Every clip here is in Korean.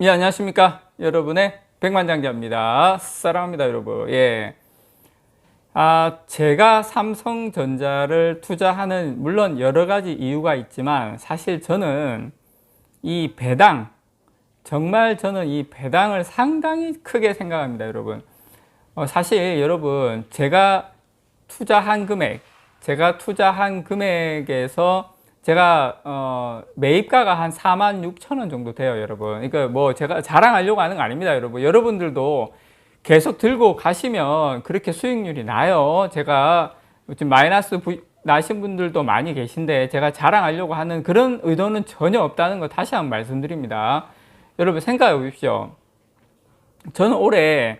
예, 안녕하십니까. 여러분의 백만장자입니다. 사랑합니다, 여러분. 예. 제가 삼성전자를 투자하는, 물론 여러 가지 이유가 있지만, 사실 저는 이 배당, 정말 저는 이 배당을 상당히 크게 생각합니다, 여러분. 사실 여러분, 제가 투자한 금액에서 매입가가 한 46,000원 정도 돼요, 여러분. 그러니까 뭐 제가 자랑하려고 하는 거 아닙니다, 여러분. 여러분들도 계속 들고 가시면 그렇게 수익률이 나요. 제가 지금 나신 분들도 많이 계신데 제가 자랑하려고 하는 그런 의도는 전혀 없다는 거 다시 한번 말씀드립니다. 여러분 생각해 보십시오. 저는 올해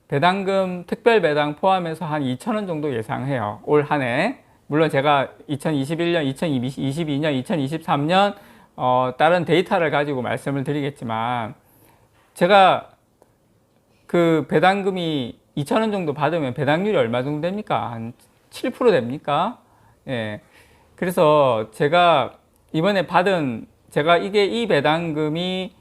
배당금 특별 배당 포함해서 한 2,000원 정도 예상해요. 올 한 해. 물론 제가 2021년, 2022년, 2023년 다른 데이터를 가지고 말씀을 드리겠지만, 제가 그 배당금이 2,000원 정도 받으면 배당률이 얼마 정도 됩니까? 한 7% 됩니까? 예. 그래서 제가 이번에 이 배당금이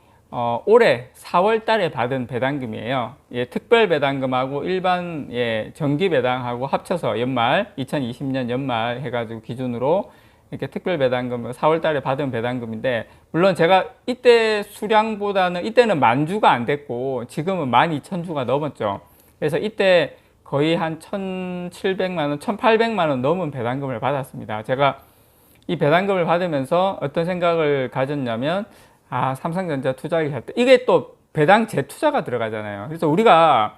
올해 4월 달에 받은 배당금이에요. 예, 특별 배당금하고 일반 정기 배당하고 합쳐서 2020년 연말 해가지고 기준으로 이렇게 특별 배당금을 4월 달에 받은 배당금인데, 물론 제가 이때 수량보다는 이때는 10,000주가 안 됐고 지금은 12,000주가 넘었죠. 그래서 이때 거의 한 1,700만 원, 1,800만 원 넘은 배당금을 받았습니다. 제가 이 배당금을 받으면서 어떤 생각을 가졌냐면, 삼성전자 투자하기 할 때 이게 또 배당 재투자가 들어가잖아요. 그래서 우리가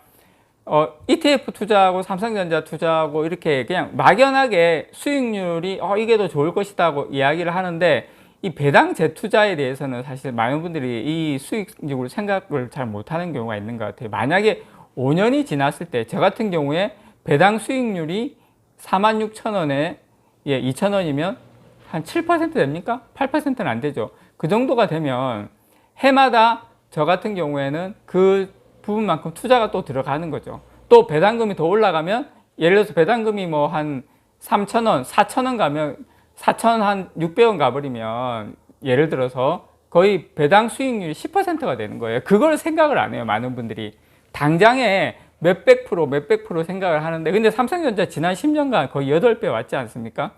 ETF 투자하고 삼성전자 투자하고 이렇게 그냥 막연하게 수익률이 이게 더 좋을 것이다고 이야기를 하는데, 이 배당 재투자에 대해서는 사실 많은 분들이 이 수익률을 생각을 잘 못하는 경우가 있는 것 같아요. 만약에 5년이 지났을 때 저 같은 경우에 배당 수익률이 46,000원에 2,000원이면 한 7% 됩니까? 8%는 안 되죠. 그 정도가 되면 해마다 저 같은 경우에는 그 부분만큼 투자가 또 들어가는 거죠. 또 배당금이 더 올라가면, 예를 들어서 배당금이 뭐 한 3,000원, 4,000원 가면 4,000 한 600원 가버리면 예를 들어서 거의 배당 수익률이 10%가 되는 거예요. 그걸 생각을 안 해요, 많은 분들이. 당장에 몇백 프로 생각을 하는데, 근데 삼성전자 지난 10년간 거의 8배 왔지 않습니까?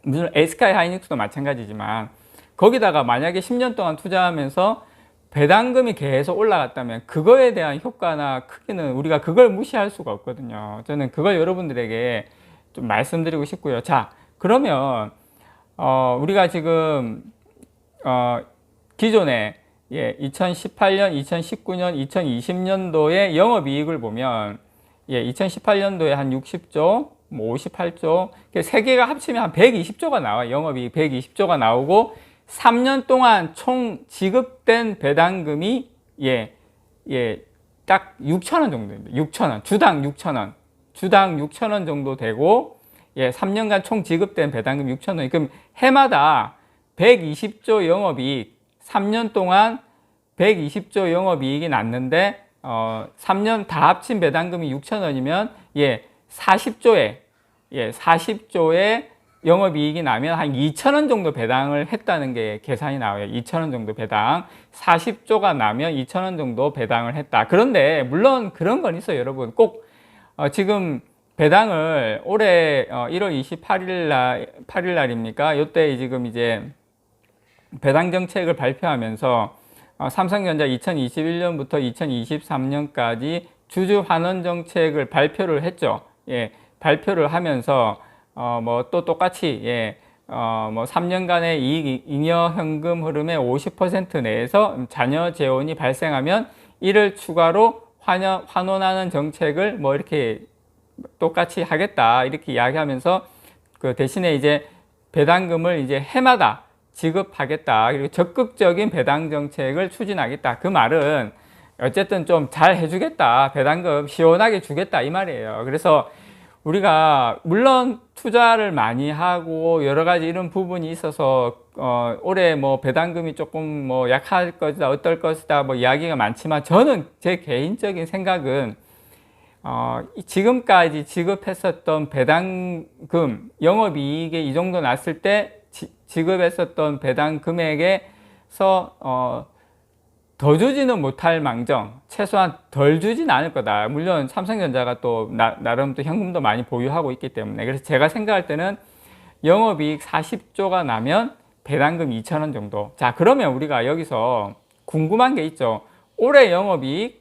무슨 SK 하이닉스도 마찬가지지만, 거기다가 만약에 10년 동안 투자하면서 배당금이 계속 올라갔다면 그거에 대한 효과나 크기는 우리가 그걸 무시할 수가 없거든요. 저는 그걸 여러분들에게 좀 말씀드리고 싶고요. 자, 그러면 우리가 지금 기존에 2018년, 2019년, 2020년도의 영업이익을 보면 2018년도에 한 60조, 뭐 58조, 세 개가 합치면 한 120조가 나와요. 영업이익 120조가 나오고, 3년 동안 총 지급된 배당금이 딱 6,000원 정도입니다. 6,000원. 주당 6,000원. 주당 6,000원 정도 되고, 3년간 총 지급된 배당금 6,000원. 그럼 해마다 120조 영업이익, 3년 동안 120조 영업이익이 났는데 3년 다 합친 배당금이 6,000원이면 40조의 영업이익이 나면 한 2,000원 정도 배당을 했다는 게 계산이 나와요. 2,000원 정도 배당. 40조가 나면 2,000원 정도 배당을 했다. 그런데 물론 그런 건 있어요, 여러분. 꼭 지금 배당을 올해 1월 28일 날입니까? 이때 지금 이제 배당 정책을 발표하면서 삼성전자 2021년부터 2023년까지 주주 환원 정책을 발표를 했죠. 발표를 하면서 뭐 또 똑같이 뭐 3년간의 잉여 현금 흐름의 50% 내에서 자녀 재원이 발생하면 이를 추가로 환원하는 정책을 뭐 이렇게 똑같이 하겠다, 이렇게 이야기하면서 그 대신에 이제 배당금을 이제 해마다 지급하겠다, 그리고 적극적인 배당 정책을 추진하겠다. 그 말은 어쨌든 좀 잘 해주겠다, 배당금 시원하게 주겠다, 이 말이에요. 그래서 우리가 물론 투자를 많이 하고 여러 가지 이런 부분이 있어서 올해 뭐 배당금이 조금 뭐 약할 것이다, 어떨 것이다, 뭐 이야기가 많지만, 저는 제 개인적인 생각은 지금까지 지급했었던 배당금, 영업이익에 이 정도 났을 때 지급했었던 배당 금액에서 더 주지는 못할 망정, 최소한 덜 주진 않을 거다. 물론 삼성전자가 또 나름 또 현금도 많이 보유하고 있기 때문에. 그래서 제가 생각할 때는 영업이익 40조가 나면 배당금 2,000원 정도. 자, 그러면 우리가 여기서 궁금한 게 있죠. 올해 영업이익,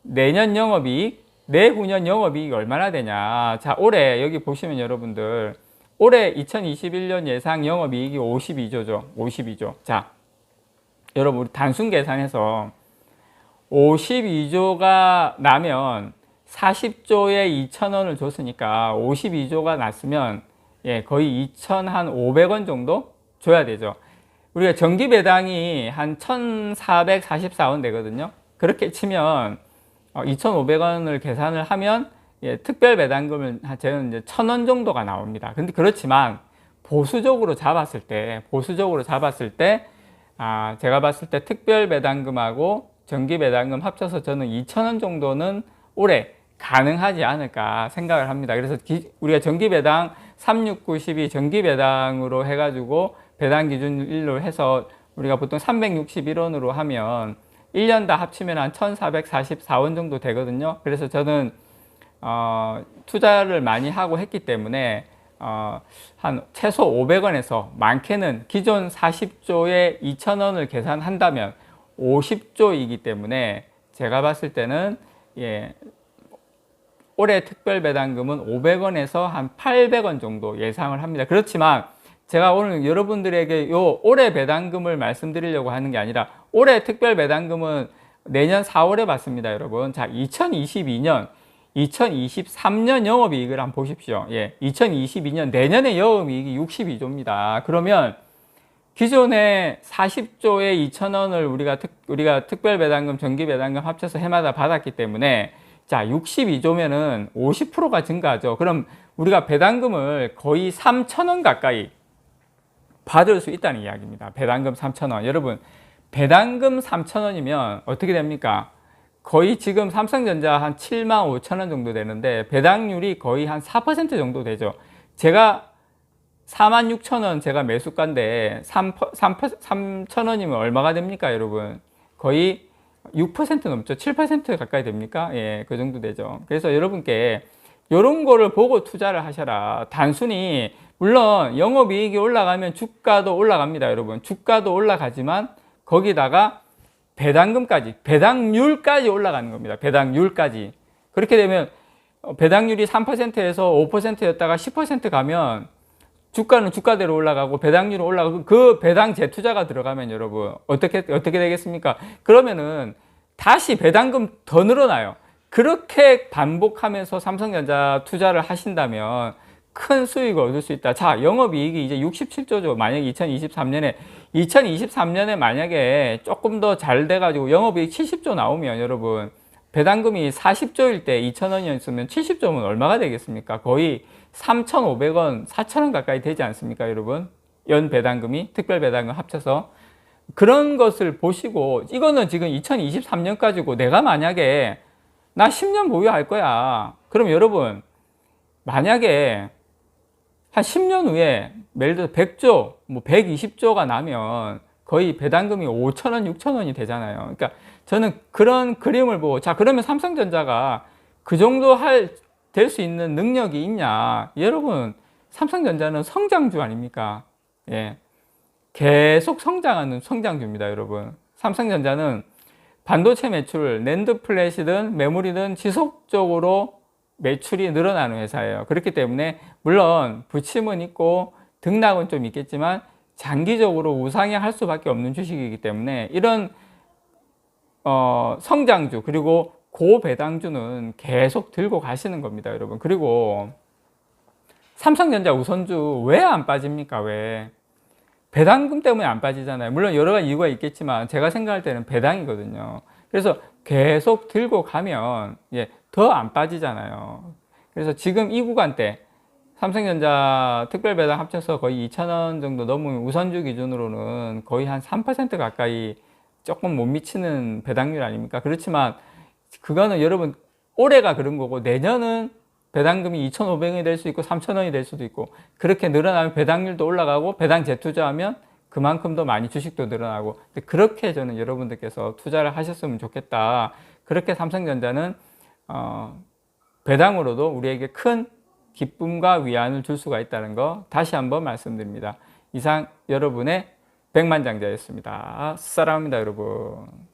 내년 영업이익, 내후년 영업이익이 얼마나 되냐. 자, 올해 여기 보시면 여러분들 올해 2021년 예상 영업이익이 52조죠. 52조. 자, 여러분 우리 단순 계산해서 52조가 나면 40조에 2,000원을 줬으니까 52조가 났으면 예, 거의 2,500원 정도 줘야 되죠. 우리가 전기 배당이 한 1,444원 되거든요. 그렇게 치면 2,500원을 계산을 하면 예, 특별 배당금을 저는 이제 1,000원 정도가 나옵니다. 근데 그렇지만 보수적으로 잡았을 때 제가 봤을 때 특별 배당금하고 전기 배당금 합쳐서 저는 2,000원 정도는 올해 가능하지 않을까 생각을 합니다. 그래서 우리가 전기 배당 3692 전기 배당으로 해가지고 배당 기준일로 해서 우리가 보통 361원으로 하면 1년 다 합치면 한 1,444원 정도 되거든요. 그래서 저는 투자를 많이 하고 했기 때문에 한 최소 500원에서 많게는 기존 40조에 2,000원을 계산한다면 50조이기 때문에 제가 봤을 때는 예, 올해 특별 배당금은 500원에서 한 800원 정도 예상을 합니다. 그렇지만 제가 오늘 여러분들에게 요 올해 배당금을 말씀드리려고 하는 게 아니라 올해 특별 배당금은 내년 4월에 받습니다, 여러분. 자, 2023년 영업이익을 한번 보십시오. 예, 2022년 내년의 영업이익이 62조입니다. 그러면 기존에 40조에 2,000원을 우리가 특별배당금, 전기배당금 합쳐서 해마다 받았기 때문에 자, 62조면은 50%가 증가하죠. 그럼 우리가 배당금을 거의 3,000원 가까이 받을 수 있다는 이야기입니다. 배당금 3,000원. 여러분, 배당금 3,000원이면 어떻게 됩니까? 거의 지금 삼성전자 한 75,000원 정도 되는데 배당률이 거의 한 4% 정도 되죠. 제가 46,000원 제가 매수가인데 3,000원이면 얼마가 됩니까, 여러분? 거의 6% 넘죠. 7% 가까이 됩니까? 예, 그 정도 되죠. 그래서 여러분께 이런 거를 보고 투자를 하셔라. 단순히 물론 영업이익이 올라가면 주가도 올라갑니다, 여러분. 주가도 올라가지만 거기다가 배당금까지, 배당률까지 올라가는 겁니다. 배당률까지. 그렇게 되면 배당률이 3%에서 5%였다가 10% 가면 주가는 주가대로 올라가고 배당률은 올라가고 그 배당 재투자가 들어가면 여러분 어떻게 되겠습니까? 그러면은 다시 배당금 더 늘어나요. 그렇게 반복하면서 삼성전자 투자를 하신다면 큰 수익을 얻을 수 있다. 자, 영업이익이 이제 67조죠. 만약에 2023년에 만약에 조금 더 잘 돼가지고 영업이익 70조 나오면 여러분 배당금이 40조일 때 2,000원이었으면 70조면 얼마가 되겠습니까? 거의 3,500원, 4,000원 가까이 되지 않습니까, 여러분? 연 배당금이, 특별 배당금 합쳐서. 그런 것을 보시고, 이거는 지금 2023년까지고 내가 만약에 나 10년 보유할 거야. 그럼 여러분, 만약에 한 10년 후에 예를 들어 100조, 뭐 120조가 나면 거의 배당금이 5,000원, 6,000원이 되잖아요. 그러니까 저는 그런 그림을 보고, 자, 그러면 삼성전자가 그 정도 될 수 있는 능력이 있냐? 여러분, 삼성전자는 성장주 아닙니까? 예. 계속 성장하는 성장주입니다, 여러분. 삼성전자는 반도체 매출, 낸드 플랫이든 메모리든 지속적으로 매출이 늘어나는 회사예요. 그렇기 때문에 물론 부침은 있고 등락은 좀 있겠지만 장기적으로 우상향할 수밖에 없는 주식이기 때문에 이런 성장주 그리고 고배당주는 계속 들고 가시는 겁니다, 여러분. 그리고 삼성전자 우선주 왜 안 빠집니까? 왜? 배당금 때문에 안 빠지잖아요. 물론 여러 가지 이유가 있겠지만 제가 생각할 때는 배당이거든요. 그래서 계속 들고 가면 더 안 빠지잖아요. 그래서 지금 이 구간대 삼성전자 특별배당 합쳐서 거의 2,000원 정도 넘으면 우선주 기준으로는 거의 한 3% 가까이 조금 못 미치는 배당률 아닙니까? 그렇지만 그거는 여러분 올해가 그런 거고 내년은 배당금이 2,500원이 될 수 있고 3,000원이 될 수도 있고 그렇게 늘어나면 배당률도 올라가고 배당 재투자하면 그만큼 더 많이 주식도 늘어나고, 그렇게 저는 여러분들께서 투자를 하셨으면 좋겠다. 그렇게 삼성전자는 배당으로도 우리에게 큰 기쁨과 위안을 줄 수가 있다는 거 다시 한번 말씀드립니다. 이상 여러분의 백만장자였습니다. 사랑합니다, 여러분.